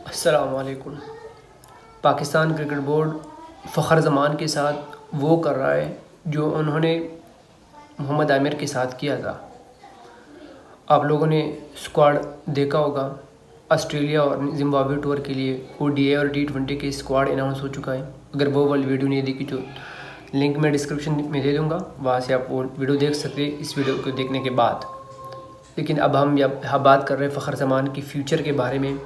अस्सलाम वालेकुम। Pakistan cricket board Fakhar ज़मान के साथ वो कर रहा है जो उन्होंने मोहम्मद आमिर के साथ किया था। आप लोगों ने स्क्वाड देखा होगा। ऑस्ट्रेलिया और जिम्बाब्वे टूर के लिए ओडीआई और T20 के स्क्वाड अनाउंस हो चुका है। अगर वो वाली वीडियो नहीं देखी तो लिंक मैं डिस्क्रिप्शन में दे दूँगा, वहाँ से आप वो वीडियो देख सकते हैं इस वीडियो को देखने के बाद। लेकिन अब हम यहाँ बात कर रहे हैं फ़खर ज़मान की फ़्यूचर के बारे में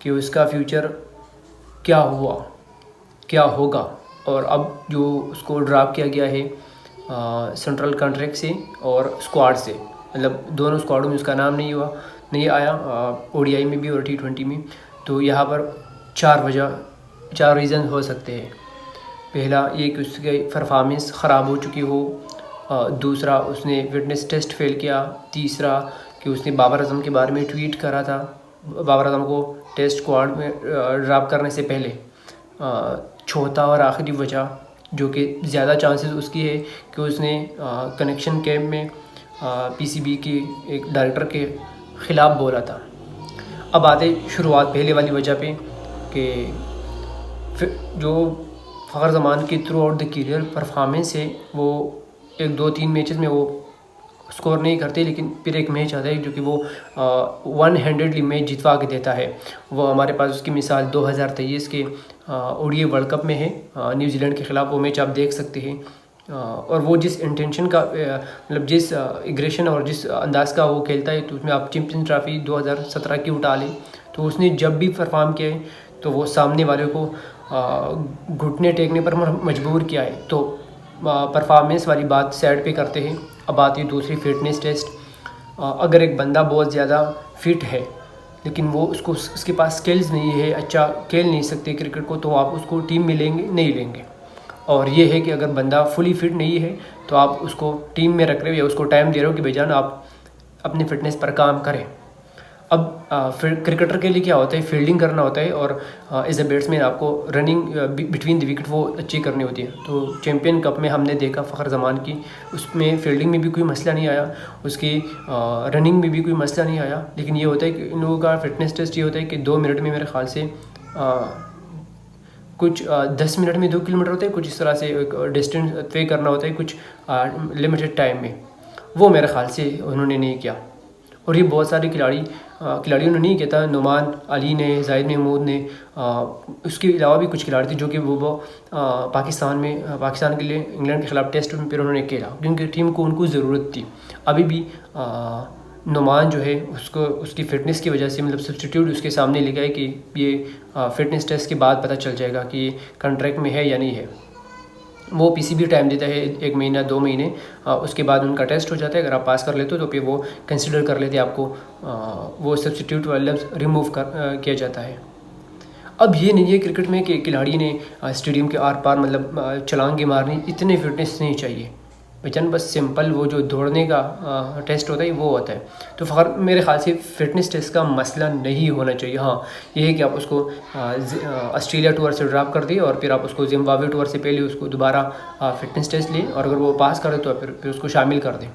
कि उसका फ्यूचर क्या हुआ, क्या होगा। और अब जो उसको ड्रॉप किया गया है सेंट्रल कॉन्ट्रैक्ट से और स्क्वाड से, मतलब दोनों स्क्वाडों में उसका नाम नहीं आया ओडीआई में भी और T20 में। तो यहाँ पर चार रीज़न हो सकते हैं। पहला ये कि उसकी परफॉर्मेंस ख़राब हो चुकी हो, दूसरा उसने फिटनेस टेस्ट फेल किया, तीसरा कि उसने बाबर आजम के बारे में ट्वीट करा था बाबर आजम को टेस्ट स्क्वाड में ड्रॉप करने से पहले। चौथा और आखिरी वजह जो कि ज़्यादा चांसेस उसकी है कि उसने कनेक्शन कैम्प में पीसीबी के एक डायरेक्टर के ख़िलाफ़ बोला था। अब आते शुरुआत पहले वाली वजह पे कि जो फ़खर ज़मान की through out the career performance है वो 1-2-3 मैचेस में वो स्कोर नहीं करते, लेकिन फिर एक मैच आता है जो कि वो वन हैंडेडली मैच जितवा के देता है। वो हमारे पास उसकी मिसाल 2023 के ओडीआई वर्ल्ड कप में है न्यूजीलैंड के ख़िलाफ़। वो मैच आप देख सकते हैं। और वो जिस इंटेंशन का मतलब जिस एग्रेशन और जिस अंदाज़ का वो खेलता है, तो उसमें आप चैंपियंस ट्रॉफी 2017 की उठा लें तो उसने जब भी परफॉर्म किया है तो वो सामने वाले को घुटने टेकने पर मजबूर किया है। तो परफॉर्मेंस वाली बात साइड पे करते हैं। अब आती है दूसरी फिटनेस टेस्ट। अगर एक बंदा बहुत ज़्यादा फिट है लेकिन वो उसके पास स्किल्स नहीं है, अच्छा खेल नहीं सकते क्रिकेट को, तो आप उसको टीम में नहीं लेंगे। और ये है कि अगर बंदा फुली फिट नहीं है तो आप उसको टीम में रख रहे हो या उसको टाइम दे रहे हो कि बेजान आप अपने फिटनेस पर काम करें। अब फिर क्रिकेटर के लिए क्या होता है, फील्डिंग करना होता है और एज अ बैट्समैन आपको रनिंग बिटवीन द विकेट वो अच्छी करनी होती है। तो चैम्पियन कप में हमने देखा फ़खर ज़मान की, उसमें फील्डिंग में भी कोई मसला नहीं आया, उसकी रनिंग में भी कोई मसला नहीं आया। लेकिन ये होता है कि इन लोगों का फिटनेस टेस्ट ये होता है कि 2 मिनट में मेरे ख्याल से कुछ 10 मिनट में 2 किलोमीटर होते हैं, कुछ इस तरह से एक डिस्टेंस तय करना होता है कुछ लिमिटेड टाइम में। वो मेरे ख्याल से उन्होंने नहीं किया। और ये बहुत सारे खिलाड़ियों ने नहीं किया था। नुमान अली ने, जाहिद महमूद ने, उसके अलावा भी कुछ खिलाड़ी थे जो कि वो पाकिस्तान के लिए इंग्लैंड के ख़िलाफ़ टेस्ट में फिर उन्होंने खेला क्योंकि टीम को उनको ज़रूरत थी। अभी भी नुमान जो है उसको उसकी फ़िटनेस की वजह से मतलब सब्स्टिट्यूट उसके सामने लिखा है कि ये फ़िटनेस टेस्ट के बाद पता चल जाएगा कि ये कॉन्ट्रैक्ट में है या नहीं है। वो पीसीबी टाइम देता है 1 महीना 2 महीने, उसके बाद उनका टेस्ट हो जाता है। अगर आप पास कर लेते हो तो फिर वो कंसिडर कर लेते हैं आपको, वो सब्स्टिट्यूट वाला लफ्ज़ रिमूव किया जाता है। अब ये नहीं है क्रिकेट में कि खिलाड़ी ने स्टेडियम के आर पार मतलब छलांगे मारनी, इतने फिटनेस नहीं चाहिए बेचन, बस सिंपल वो जो दौड़ने का टेस्ट होता है वो होता है। तो फ़खर मेरे ख़्याल से फ़िटनेस टेस्ट का मसला नहीं होना चाहिए। हाँ, ये है कि आप उसको ऑस्ट्रेलिया टूर से ड्रॉप कर दिए और फिर आप उसको जिम्बाब्वे टूर से पहले उसको दोबारा फ़िटनेस टेस्ट लें और अगर वो पास करे तो फिर उसको शामिल कर दें।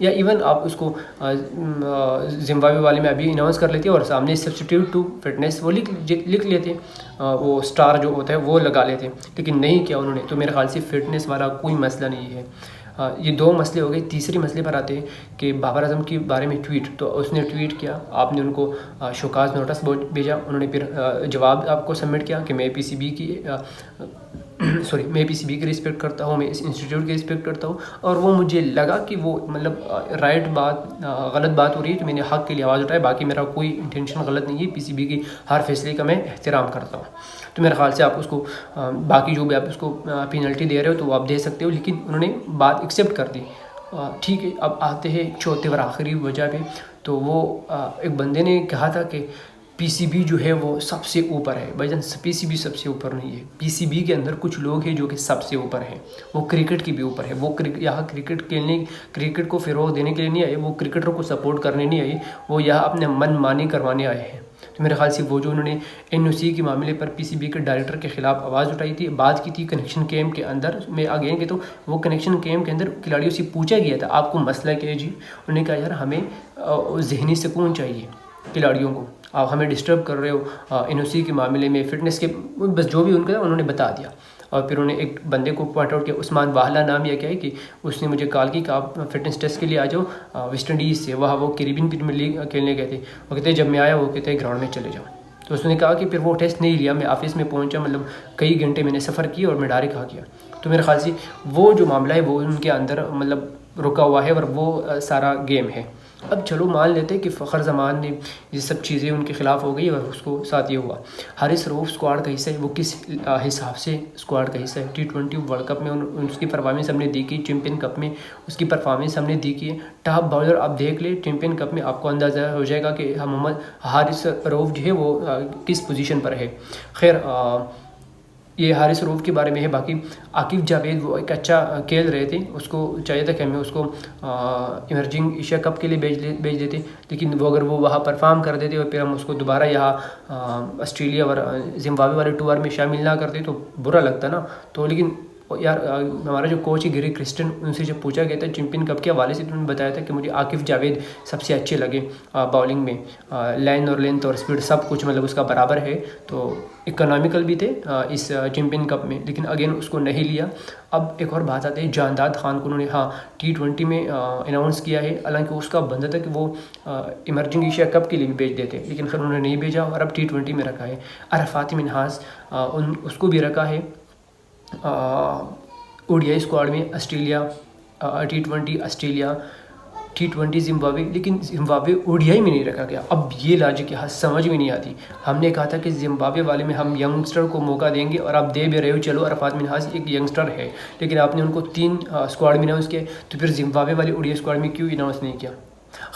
या इवन आप उसको जिम्बाब्वे वाले में अभी अनाउंस कर लेते हैं और सामने सब्स्टिट्यूट टू फिटनेस वो लिख लेते हैं, वो स्टार जो होता है वो लगा लेते हैं। लेकिन नहीं किया उन्होंने, तो मेरे ख्याल से फ़िटनेस वाला कोई मसला नहीं है। ये 2 मसले हो गए। तीसरे मसले पर आते हैं कि बाबर आजम के बारे में ट्वीट, तो उसने ट्वीट किया, आपने उनको शोकाज नोटिस भेजा, उन्होंने फिर जवाब आपको सबमिट किया कि मैं पीसीबी की रिस्पेक्ट करता हूँ, मैं इस इंस्टीट्यूट की रिस्पेक्ट करता हूँ और वो मुझे लगा कि वो मतलब राइट बात गलत बात हो रही है तो मैंने हक़ के लिए आवाज़ उठाई। बाकी मेरा कोई इंटेंशन गलत नहीं है, पीसीबी की हर फैसले का मैं एहतराम करता हूँ। तो मेरे ख्याल से आप उसको बाकी जो भी आप उसको पेनल्टी दे रहे हो तो वो आप दे सकते हो, लेकिन उन्होंने बात एक्सेप्ट कर दी। ठीक है, अब आते हैं चौथे और आखिरी वजह पे। तो वो एक बंदे ने कहा था कि पीसीबी जो है वो सबसे ऊपर है। भाईजान, पीसीबी सबसे ऊपर नहीं है। पीसीबी के अंदर कुछ लोग हैं जो कि सबसे ऊपर हैं, वो क्रिकेट की भी ऊपर है। वो यहाँ क्रिकेट को फ़रोग़ देने के लिए नहीं आए, वो क्रिकेटरों को सपोर्ट करने नहीं आए, वो यहाँ अपने मन मानी करवाने आए हैं। तो मेरे ख्याल से वो जो उन्होंने एनओसी के मामले पर पीसीबी के डायरेक्टर के ख़िलाफ़ आवाज़ उठाई थी, बात की थी कनेक्शन कैम्प के अंदर में अगेन के, तो वो कनेक्शन कैम्प के अंदर खिलाड़ियों से पूछा गया था आपको मसला क्या है जी। उन्होंने कहा यार हमें ज़हनी सुकून चाहिए खिलाड़ियों को, आप हमें डिस्टर्ब कर रहे हो एनओसी के मामले में, फ़िटनेस के, बस जो भी उनका उन्होंने बता दिया। और फिर उन्होंने एक बंदे को पॉइंट आउट किया, उस्मान वाहला नाम या क्या है, कि उसने मुझे कॉल की कि आप फिटनेस टेस्ट के लिए आ जाओ वेस्ट इंडीज़ से, वहाँ वो कैरिबियन प्रीमियर लीग खेलने गए थे। वो कहते जब मैं आया वो कहते ग्राउंड में चले जाओ। तो उसने कहा कि फिर वो टेस्ट नहीं लिया, मैं ऑफिस में पहुंचा, मतलब कई घंटे मैंने सफ़र किया और मैं डायरेक्ट आ गया। तो मेरे ख्याल से वो जो मामला है वो उनके अंदर मतलब रुका हुआ है और वो सारा गेम है। अब चलो मान लेते हैं कि फ़खर ज़मान ने ये सब चीज़ें उनके ख़िलाफ़ हो गई और उसको साथ ये हुआ। हारिस रऊफ़ स्क्वाड का हिस्सा है, वो किस हिसाब से स्क्वाड का हिस्सा है। T20 वर्ल्ड कप में उसकी परफॉर्मेंस हमने देखी, चैम्पियन कप में उसकी परफॉर्मेंस हमने देखी है। टॉप बॉलर आप देख ले चैम्पियन कप में, आपको अंदाज़ा हो जाएगा कि मोहम्मद हारिस रऊफ़ जो है वो किस पोजीशन पर है। खैर ये हारिस रऊफ़ के बारे में है। बाकी आकिब जावेद वो एक अच्छा खेल रहे थे, उसको चाहिए था कि हमें उसको इमर्जिंग एशिया कप के लिए भेज देते, लेकिन वो अगर वो वहाँ परफॉर्म कर देते और फिर हम उसको दोबारा यहाँ ऑस्ट्रेलिया और जिम्बाब्वे वाले टूर में शामिल ना करते तो बुरा लगता ना। तो लेकिन यार हमारा जो कोच है गिरी क्रिस्टन, उनसे जब पूछा गया था चैम्पियन कप के हवाले से, तो उन्होंने बताया था कि मुझे आकिब जावेद सबसे अच्छे लगे बॉलिंग में, लाइन और लेंथ और स्पीड सब कुछ मतलब उसका बराबर है। तो इकोनॉमिकल भी थे इस चैम्पियन कप में, लेकिन अगेन उसको नहीं लिया। अब एक और बात आती है जानदाद खान को उन्होंने T20 में अनाउंस किया है, हालांकि उसका बनता था कि वो इमर्जिंग एशिया कप के लिए भी भेज देते, लेकिन फिर उन्होंने नहीं भेजा और अब T20 में रखा है। अरफात मिन्हास उसको भी रखा है ओडीआई स्क्वाड में, Australia T20 Australia, T20 Zimbabwe, लेकिन जिम्बाब्वे ओडीआई में नहीं रखा गया। अब ये लॉजिक यहाँ समझ में नहीं आती। हमने कहा था कि जिम्बाब्वे वाले में हम यंगस्टर को मौका देंगे और आप दे भी रहे हो, चलो अरफात मिन्हास एक यंगस्टर है, लेकिन आपने उनको 3 स्क्वाड में अनाउंस किया, तो फिर जिम्बाब्वे वाले ओडीआई स्क्वाड में क्यों अनाउंस नहीं किया।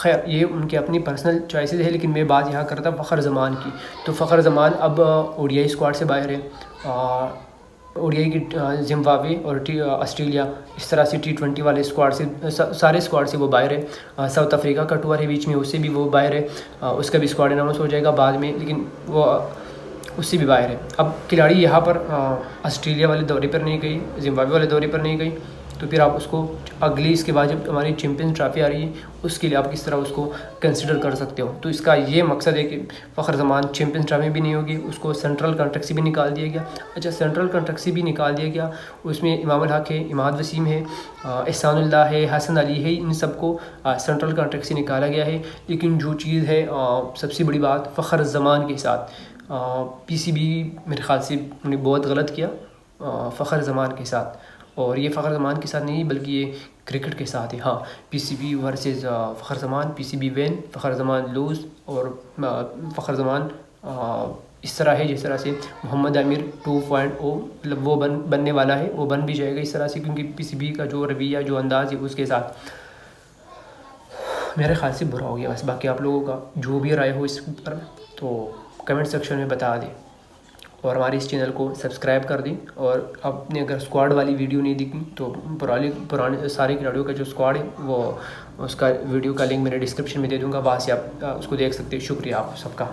खैर ये उनके अपनी पर्सनल चॉइसेस है, लेकिन मैं बात यहाँ करता फ़खर ज़मान की। तो फ़खर ज़मान अब ओडीआई स्क्वाड से बाहर है, ओडीआई की जिम्बाब्वे और ऑस्ट्रेलिया इस तरह से T20 वाले स्क्वाड से सारे स्क्वाड से वो बाहर है। साउथ अफ्रीका का टूर है बीच में, उससे भी वो बाहर है, उसका भी स्क्वाड अनाउंस हो जाएगा बाद में, लेकिन वो उससे भी बाहर है। अब खिलाड़ी यहाँ पर ऑस्ट्रेलिया वाले दौरे पर नहीं गई, जिम्बाब्वे वाले दौरे पर नहीं गई, तो फिर आप उसको अगली इसके बाद जब हमारी चैम्पियंस ट्रॉफी आ रही है उसके लिए आप किस तरह उसको कंसिडर कर सकते हो। तो इसका ये मकसद है कि फ़खर ज़मान चैम्पियंस ट्रॉफी भी नहीं होगी, उसको सेंट्रल कॉन्ट्रैक्ट से भी निकाल दिया गया। अच्छा सेंट्रल कॉन्ट्रैक्ट से भी निकाल दिया गया, उसमें इमाम उल हक है, इमाद वसीम है, एहसानुल्लाह है, हसन अली है, इन सबको सेंट्रल कॉन्ट्रैक्ट से निकाला गया है। लेकिन जो चीज़ है सबसे बड़ी बात फ़खर ज़मान के साथ PCB मेरे ख्याल से उन्होंने बहुत गलत किया फ़खर ज़मान के साथ, और ये फ़खर ज़मान के साथ नहीं बल्कि ये क्रिकेट के साथ है। PCB वर्सेस फ़खर ज़मान, PCB विन, फ़खर ज़मान लूज़, और फ़खर ज़मान इस तरह है जिस तरह से मोहम्मद आमिर 2.0 मतलब वो बनने वाला है, वो बन भी जाएगा इस तरह से, क्योंकि PCB का जो रवैया जो अंदाज़ है उसके साथ मेरे ख्याल से बुरा हो गया। बस बाकी आप लोगों का जो भी राय हो इस पर तो कमेंट सेक्शन में बता दें, और हमारे इस चैनल को सब्सक्राइब कर दें। और आपने अगर स्क्वाड वाली वीडियो नहीं देखी तो पुराने सारे खिलाड़ियों का जो स्क्वाड है वो उसका वीडियो का लिंक मैंने डिस्क्रिप्शन में दे दूँगा, वहाँ से आप उसको देख सकते हैं। शुक्रिया आप सबका।